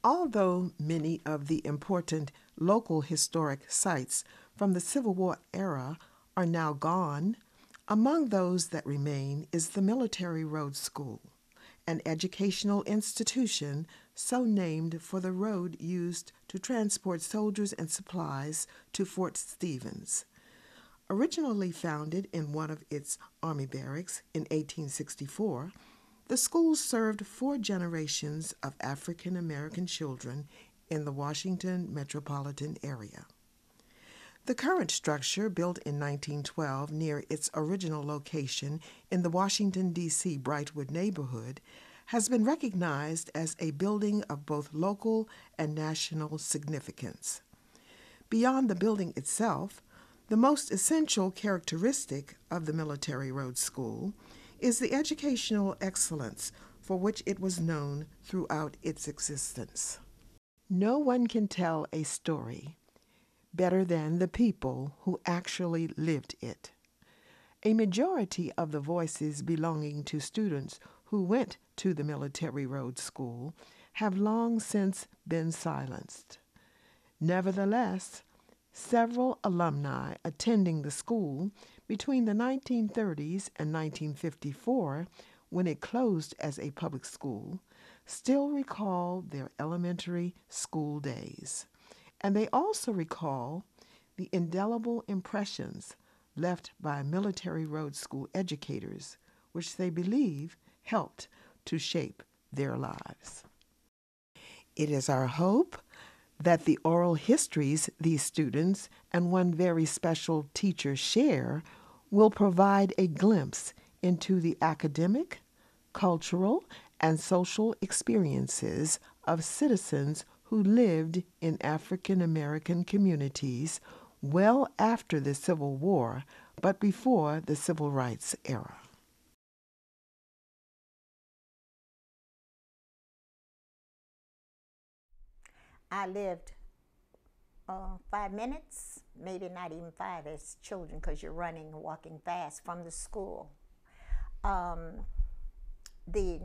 Although many of the important local historic sites from the Civil War era are now gone, among those that remain is the Military Road School, an educational institution so named for the road used to transport soldiers and supplies to Fort Stevens. Originally founded in one of its army barracks in 1864, the school served 4 generations of African American children in the Washington metropolitan area. The current structure, built in 1912 near its original location in the Washington, D.C. Brightwood neighborhood, has been recognized as a building of both local and national significance. Beyond the building itself, the most essential characteristic of the Military Road School is the educational excellence for which it was known throughout its existence. No one can tell a story better than the people who actually lived it. A majority of the voices belonging to students who went to the Military Road School have long since been silenced. Nevertheless, several alumni attending the school between the 1930s and 1954, when it closed as a public school, still recall their elementary school days. And they also recall the indelible impressions left by Military Road School educators, which they believe helped to shape their lives. It is our hope that the oral histories these students and one very special teacher share will provide a glimpse into the academic, cultural, and social experiences of citizens who lived in African American communities well after the Civil War, but before the Civil Rights era. I lived 5 minutes, maybe not even five as children, because you're running and walking fast from the school. The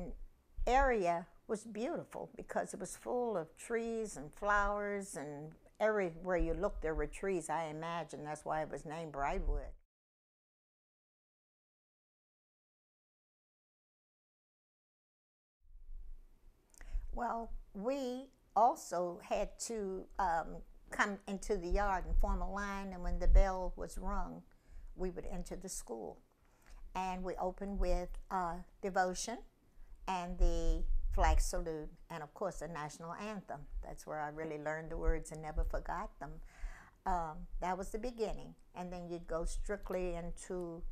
area was beautiful because it was full of trees and flowers, and everywhere you looked there were trees, I imagine. That's why it was named Brightwood. Well, we also had to come into the yard and form a line, and when the bell was rung, we would enter the school. And we opened with devotion and the flag salute, and of course the national anthem. That's where I really learned the words and never forgot them. That was the beginning. And then you'd go strictly into,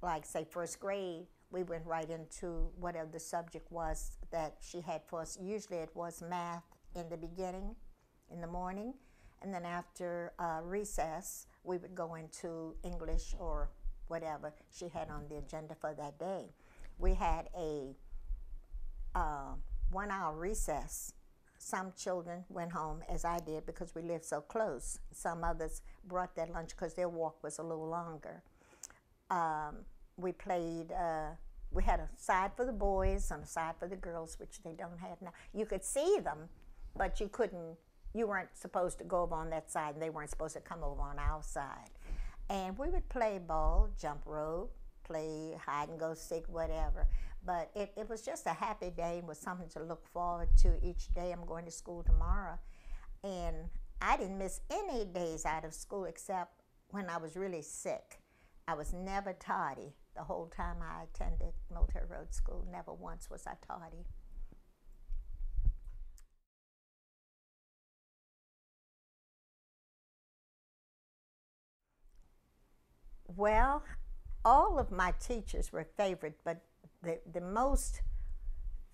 like, say, first grade. We went right into whatever the subject was that she had for us. Usually it was math in the beginning, in the morning, and then after recess, we would go into English or whatever she had on the agenda for that day. We had a 1 hour recess. Some children went home, as I did, because we lived so close. Some others brought their lunch because their walk was a little longer. We played, we had a side for the boys and a side for the girls, which they don't have now. You could see them, but you weren't supposed to go over on that side, and they weren't supposed to come over on our side. And we would play ball, jump rope, play hide and go seek, whatever. But it was just a happy day and was something to look forward to each day. I'm going to school tomorrow. And I didn't miss any days out of school except when I was really sick. I was never tardy the whole time I attended Military Road School. Never once was I tardy. Well, all of my teachers were favorite, but the most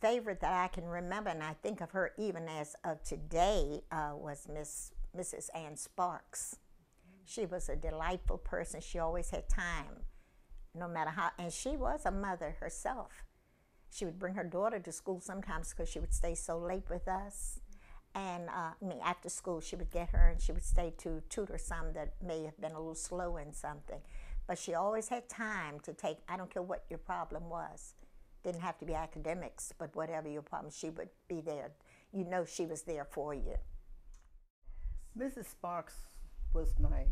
favorite that I can remember, and I think of her even as of today, was Mrs. Ann Sparks. She was a delightful person. She always had time, no matter how, and she was a mother herself. She would bring her daughter to school sometimes because she would stay so late with us. And after school, she would get her and she would stay to tutor some that may have been a little slow in something. But she always had time to take, I don't care what your problem was, Didn't have to be academics, but whatever your problem, she would be there. You know she was there for you. Mrs. Sparks was my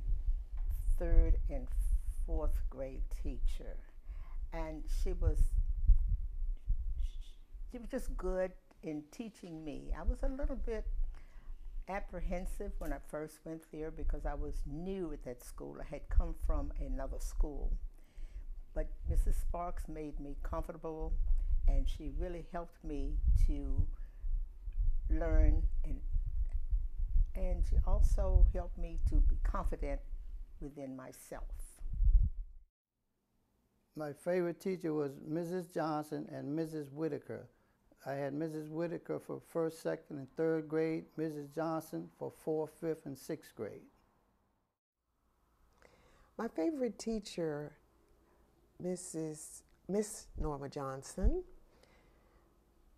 third and fourth grade teacher, and she was just good in teaching me. I was a little bit apprehensive when I first went there because I was new at that school. I had come from another school. But Mrs. Sparks made me comfortable, and she really helped me to learn, and she also helped me to be confident within myself. My favorite teacher was Mrs. Johnson and Mrs. Whitaker. I had Mrs. Whitaker for first, second, and third grade, Mrs. Johnson for fourth, fifth, and sixth grade. My favorite teacher, Miss Norma Johnson,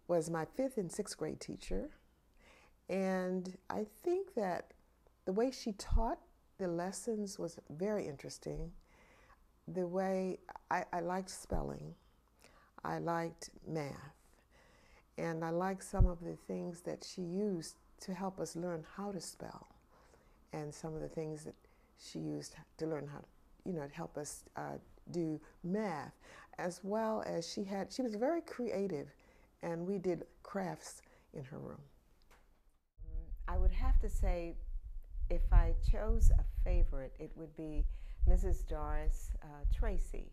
was my fifth and sixth grade teacher. And I think that the way she taught the lessons was very interesting. The way I liked spelling, I liked math, and I liked some of the things that she used to help us learn how to spell, and some of the things that she used to learn how to, to help us do math, as well as she was very creative, and we did crafts in her room. I would have to say, if I chose a favorite, it would be Mrs. Doris Tracy,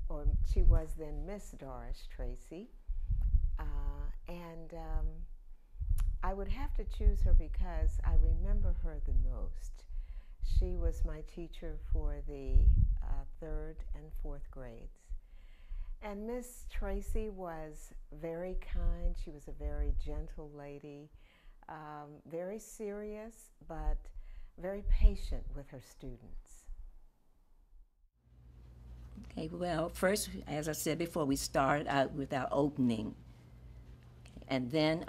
or she was then Miss Doris Tracy, and I would have to choose her because I remember her the most. She was my teacher for the third and fourth grades. And Miss Tracy was very kind. She was a very gentle lady, very serious, but very patient with her students. Okay, well, first, as I said before, we started out with our opening. And then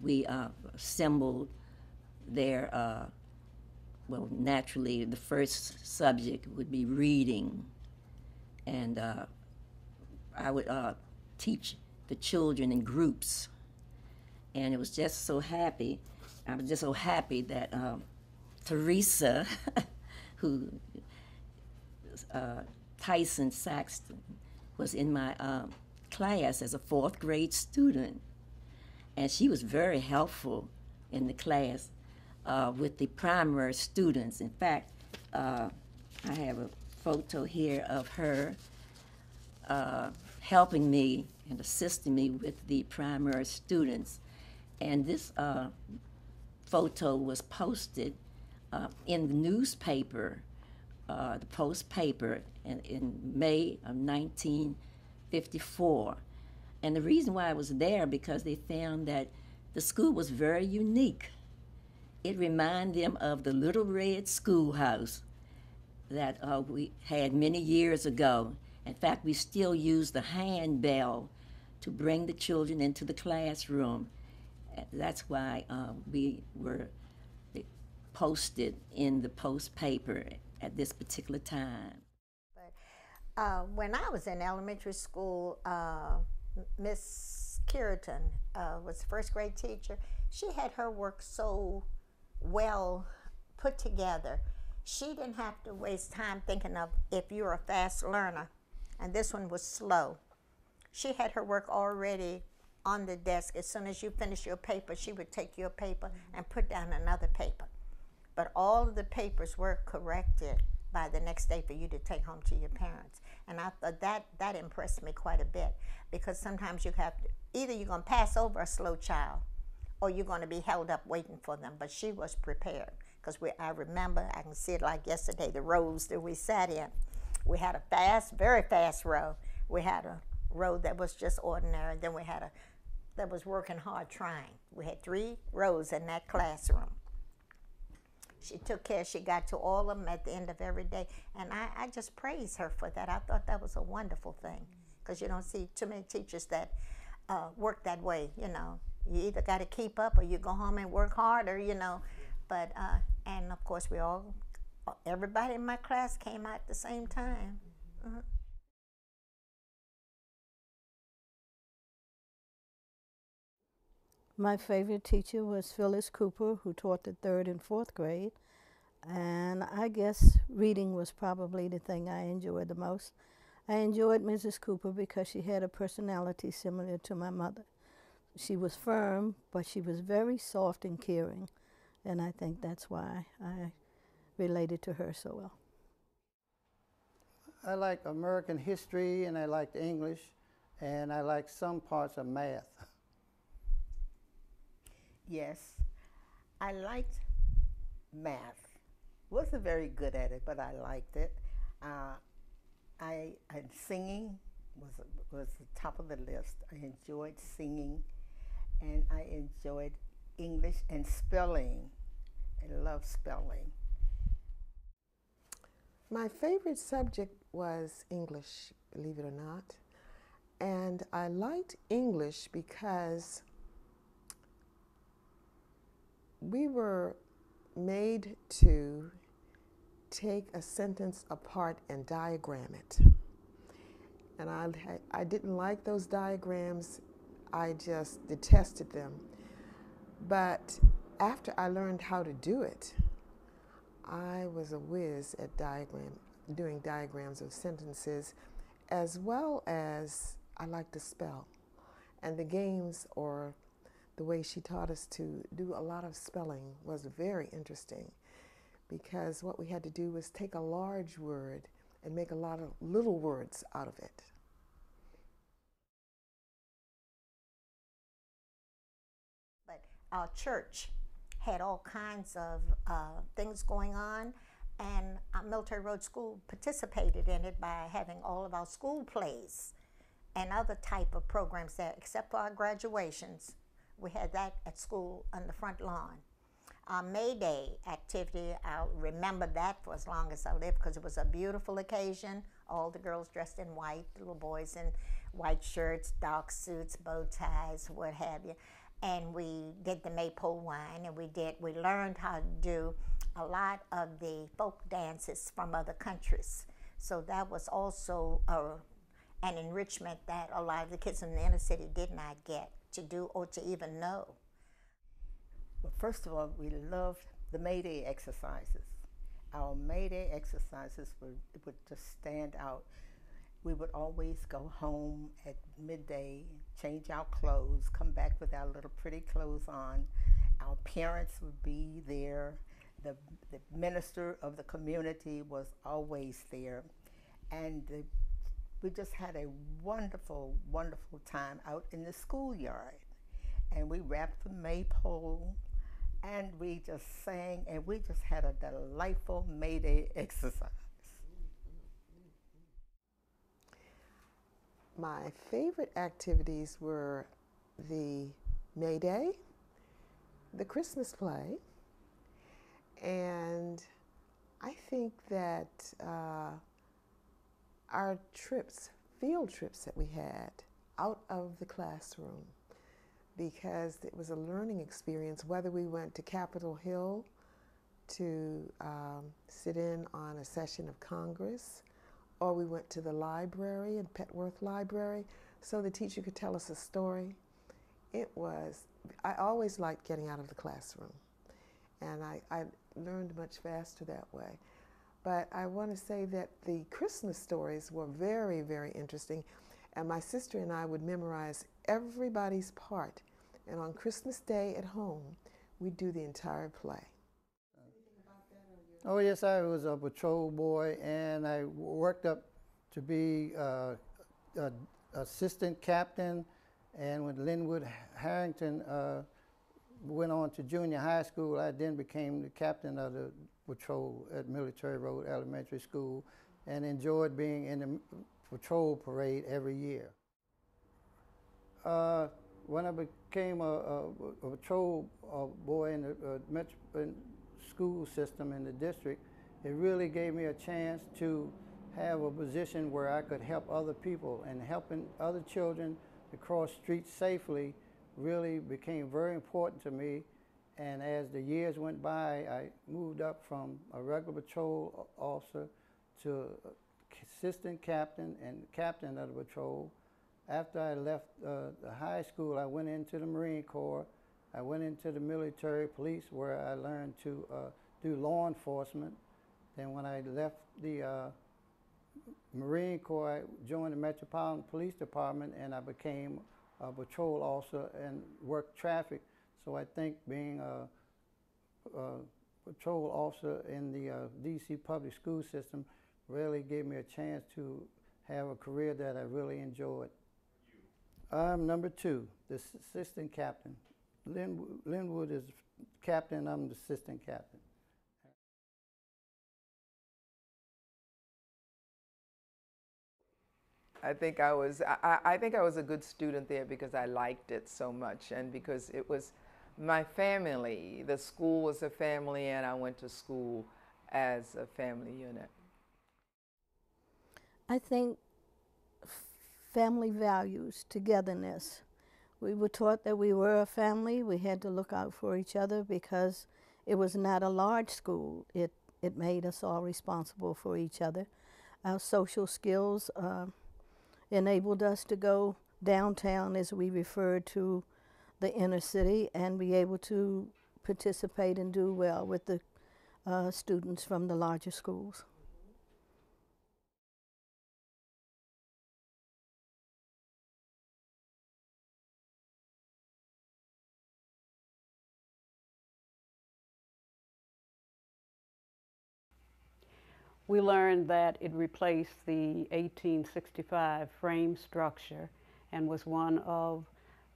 we assembled their, well, naturally, the first subject would be reading. And I would teach the children in groups. And it was just so happy. I was just so happy that Teresa, who Tyson Saxton, was in my class as a fourth grade student. And she was very helpful in the class with the primary students. In fact, I have a photo here of her helping me and assisting me with the primary students. And this photo was posted in the newspaper, the Post paper, in May of 1954. And the reason why I was there, because they found that the school was very unique. It reminded them of the Little Red Schoolhouse that we had many years ago. In fact, we still use the handbell to bring the children into the classroom. That's why we were posted in the Post paper at this particular time. But when I was in elementary school, Miss Kiriton was the first grade teacher. She had her work so well put together. She didn't have to waste time thinking of if you're a fast learner, and this one was slow. She had her work already on the desk. As soon as you finish your paper, she would take your paper and put down another paper. But all of the papers were corrected by the next day for you to take home to your parents. And I thought that impressed me quite a bit, because sometimes you have to, either you're going to pass over a slow child or you're going to be held up waiting for them. But she was prepared, because I remember, I can see it like yesterday, the rows that we sat in. We had a fast, very fast row. We had a row that was just ordinary. Then we had a that was working hard trying. We had 3 rows in that classroom. She took care, she got to all of them at the end of every day. And I just praise her for that. I thought that was a wonderful thing, because you don't see too many teachers that work that way, you know. You either got to keep up or you go home and work harder, you know. But, and of course everybody in my class came out at the same time. My favorite teacher was Phyllis Cooper, who taught the 3rd and 4th grade. And I guess reading was probably the thing I enjoyed the most. I enjoyed Mrs. Cooper because she had a personality similar to my mother. She was firm, but she was very soft and caring. And I think that's why I related to her so well. I like American history, and I liked English, and I liked some parts of math. Yes, I liked math. Wasn't very good at it, but I liked it. And singing was the top of the list. I enjoyed singing, and I enjoyed English and spelling. I love spelling. My favorite subject was English, believe it or not. And I liked English because we were made to take a sentence apart and diagram it. And I didn't like those diagrams. I just detested them. But after I learned how to do it, I was a whiz at doing diagrams of sentences, as well as I like to spell. And the games, or the way she taught us to do a lot of spelling, was very interesting, because what we had to do was take a large word and make a lot of little words out of it. But our church had all kinds of things going on, and our Military Road School participated in it by having all of our school plays and other type of programs there, except for our graduations. We had that at school on the front lawn. Our May Day activity, I'll remember that for as long as I live, because it was a beautiful occasion. All the girls dressed in white, the little boys in white shirts, dark suits, bow ties, what have you. And we did the maypole wine, and we learned how to do a lot of the folk dances from other countries. So that was also an enrichment that a lot of the kids in the inner city did not get to do or to even know. Well, first of all, we loved the May Day exercises. Our May Day exercises would just stand out. We would always go home at midday, change our clothes, come back with our little pretty clothes on. Our parents would be there. The minister of the community was always there. And we just had a wonderful, wonderful time out in the schoolyard. And we wrapped the maypole, and we just sang, and we just had a delightful May Day exercise. My favorite activities were the May Day, the Christmas play, and I think that our trips, field trips that we had out of the classroom, because it was a learning experience, whether we went to Capitol Hill to sit in on a session of Congress, or we went to the library in Petworth Library so the teacher could tell us a story. I always liked getting out of the classroom, and I learned much faster that way. But I want to say that the Christmas stories were very, very interesting, and my sister and I would memorize everybody's part, and on Christmas Day at home, we'd do the entire play. Oh yes, I was a patrol boy, and I worked up to be assistant captain. And when Linwood Harrington went on to junior high school, I then became the captain of the patrol at Military Road Elementary School, and enjoyed being in the patrol parade every year. When I became a patrol boy in the school system in the district, it really gave me a chance to have a position where I could help other people, and helping other children to cross streets safely really became very important to me. And as the years went by, I moved up from a regular patrol officer to assistant captain and captain of the patrol. After I left the high school, I went into the Marine Corps I went into the military police where I learned to do law enforcement. Then when I left the Marine Corps, I joined the Metropolitan Police Department and I became a patrol officer and worked traffic. So I think being a patrol officer in the D.C. public school system really gave me a chance to have a career that I really enjoyed. I'm number 2, the assistant captain. Linwood is captain, I'm the assistant captain. I think I was a good student there because I liked it so much and because it was my family. The school was a family and I went to school as a family unit. I think family values, togetherness. We were taught that we were a family. We had to look out for each other because it was not a large school. It made us all responsible for each other. Our social skills enabled us to go downtown, as we referred to the inner city, and be able to participate and do well with the students from the larger schools. We learned that it replaced the 1865 frame structure and was one of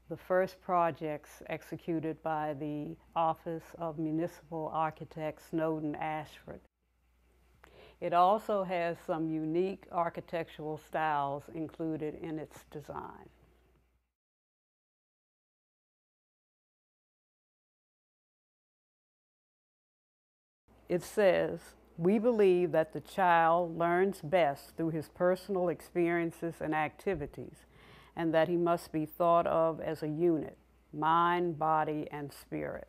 the first projects executed by the Office of Municipal Architect Snowden Ashford. It also has some unique architectural styles included in its design. It says, "We believe that the child learns best through his personal experiences and activities, and that he must be thought of as a unit, mind, body, and spirit."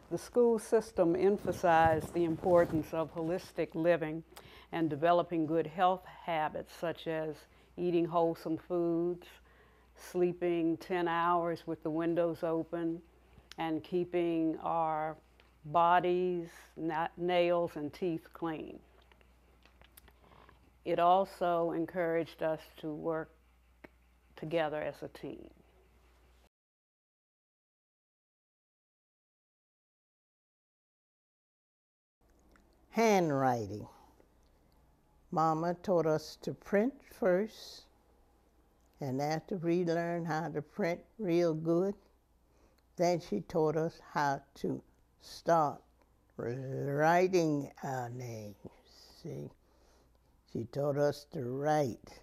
The school system emphasized the importance of holistic living and developing good health habits such as eating wholesome foods, sleeping 10 hours with the windows open, and keeping our bodies, nails, and teeth clean. It also encouraged us to work together as a team. Handwriting. Mama taught us to print first, and after we learned how to print real good, then she taught us how to start writing our names. See, she taught us to write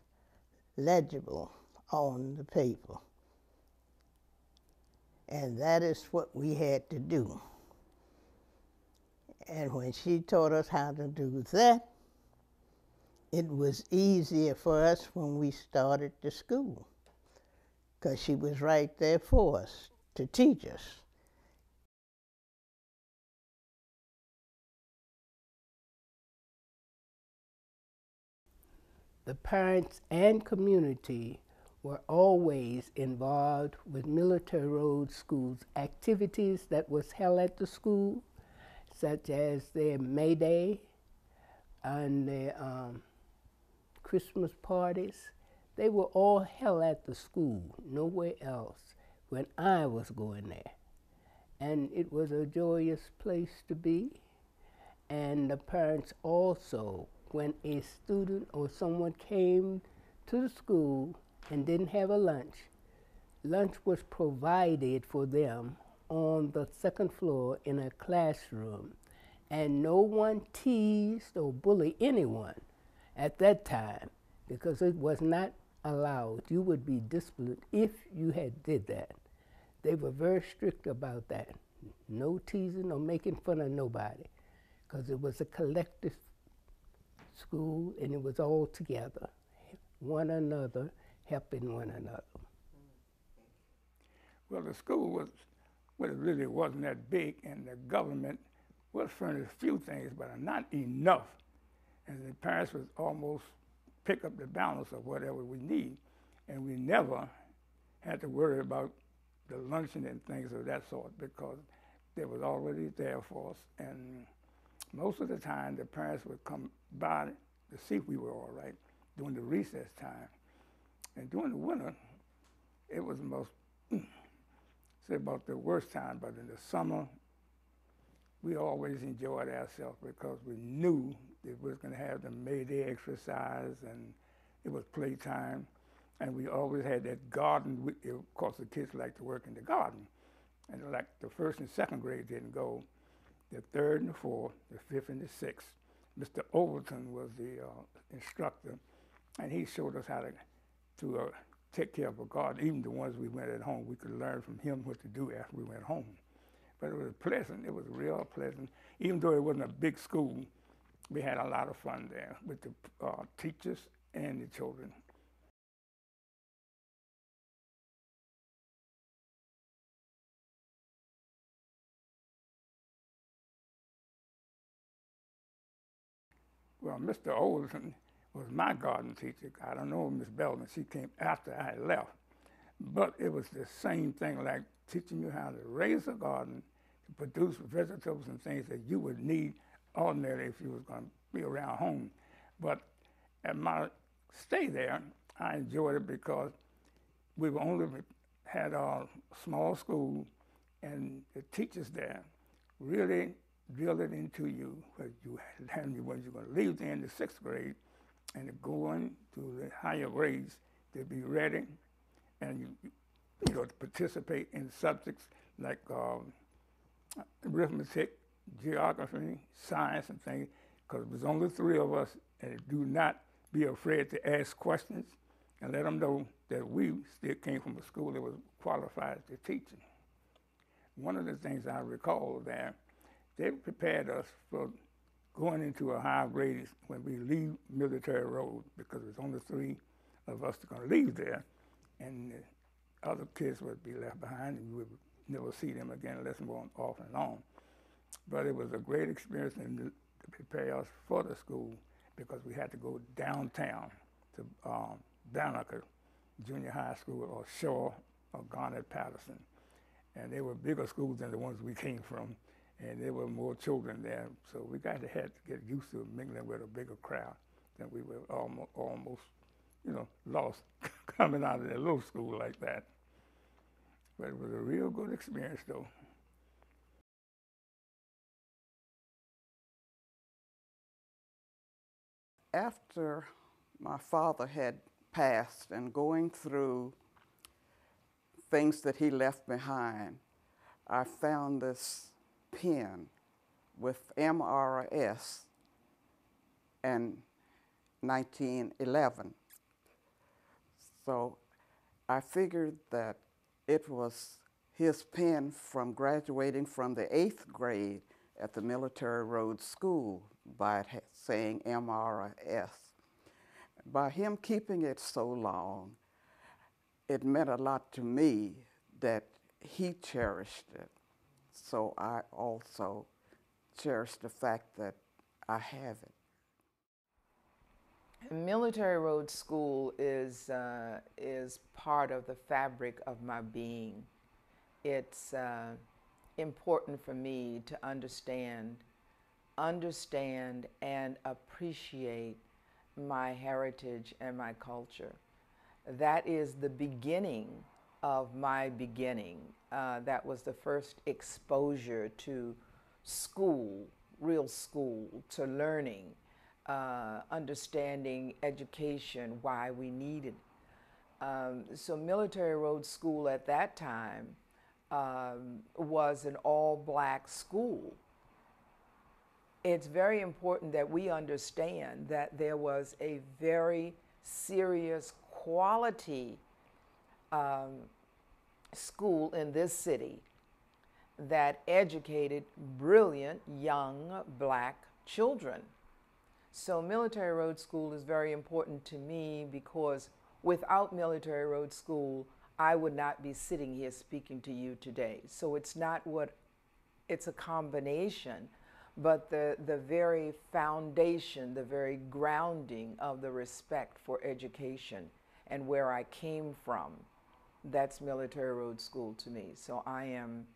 legible on the paper, and that is what we had to do. And when she taught us how to do that, it was easier for us when we started the school, because she was right there for us to teach us. The parents and community were always involved with Military Road School's activities that was held at the school, such as their May Day and their Christmas parties. They were all held at the school, nowhere else, when I was going there. And it was a joyous place to be. And the parents also, when a student or someone came to the school and didn't have a lunch, lunch was provided for them on the second floor in a classroom, and no one teased or bullied anyone at that time because it was not allowed. You would be disciplined if you had did that. They were very strict about that. No teasing or making fun of nobody, because it was a collective school and it was all together, one another, helping one another. Well, the school was, well, it really wasn't that big, and the government was furnished a few things, but not enough. And the parents would almost pick up the balance of whatever we need, and we never had to worry about the luncheon and things of that sort, because they was already there for us. And most of the time, the parents would come by to see if we were all right during the recess time. And during the winter, it was most, say about the worst time, but in the summer, we always enjoyed ourselves because we knew that we was going to have the May Day exercise, and it was playtime. And we always had that garden. Of course, the kids liked to work in the garden. And like the first and second grade didn't go, the third and the fourth, the fifth and the sixth. Mr. Overton was the instructor, and he showed us how to take care of a garden. Even the ones we went at home, we could learn from him what to do after we went home. But it was pleasant. It was real pleasant. Even though it wasn't a big school, we had a lot of fun there with the teachers and the children. Well, Mr. Olson was my garden teacher. I don't know Miss Bellman. She came after I had left. But it was the same thing, like teaching you how to raise a garden, to produce vegetables and things that you would need ordinarily if you was going to be around home. But at my stay there, I enjoyed it because we only had a small school, and the teachers there really drilled it into you what you had when you're going to leave there in the sixth grade and to go on to the higher grades to be ready and you know, to participate in subjects like arithmetic, geography, science, and things, because it was only three of us, and do not be afraid to ask questions and let them know that we still came from a school that was qualified to teach. One of the things I recall there, they prepared us for going into a higher grade when we leave Military Road, because there's only three of us going to leave there, and the other kids would be left behind, and we would never see them again unless we went off and on. But it was a great experience to prepare us for the school, because we had to go downtown to Banneker Junior High School or Shaw or Garnet-Patterson. And they were bigger schools than the ones we came from, and there were more children there. So we had to get used to mingling with a bigger crowd than we were almost you know, lost coming out of that little school like that. But it was a real good experience, though. After my father had passed and going through things that he left behind, I found this pen with MRS in 1911. So I figured that it was his pen from graduating from the 8th grade at the Military Road School by it saying MRS. By him keeping it so long, it meant a lot to me that he cherished it. So I also cherish the fact that I have it. Military Road School is part of the fabric of my being. It's important for me to understand and appreciate my heritage and my culture. That is the beginning of my beginning. That was the first exposure to school, real school, to learning, understanding education, why we needed. So Military Road School at that time was an all-black school. It's very important that we understand that there was a very serious quality school in this city that educated brilliant young black children. So Military Road School is very important to me because without Military Road School, I would not be sitting here speaking to you today. So it's not it's a combination, but the very foundation, the very grounding of the respect for education and where I came from that's Military Road School to me. So I am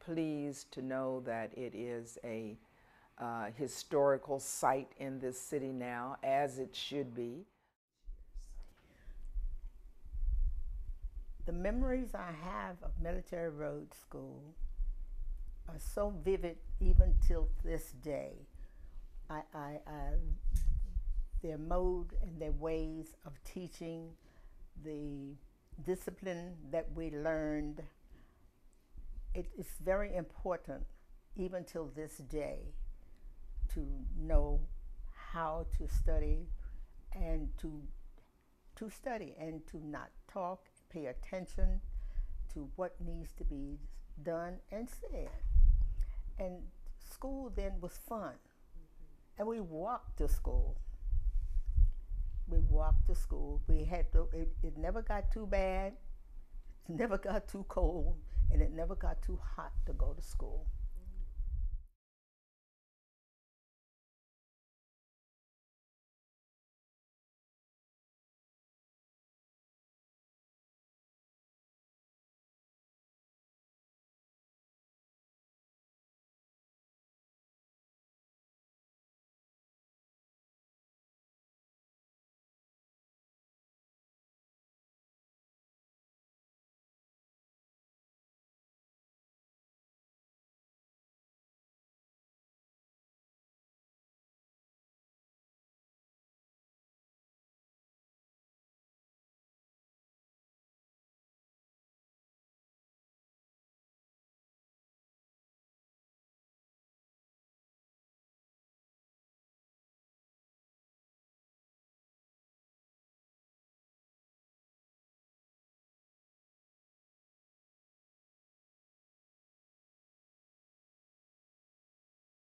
pleased to know that it is a historical site in this city now, as it should be. The memories I have of Military Road School are so vivid even till this day. Their mode and their ways of teaching, the discipline that we learned, it's very important even till this day to know how to study and to study and to not talk, pay attention to what needs to be done and said. And school then was fun. And we walked to school. We walked to school. We had to, it never got too bad, it never got too cold, and it never got too hot to go to school.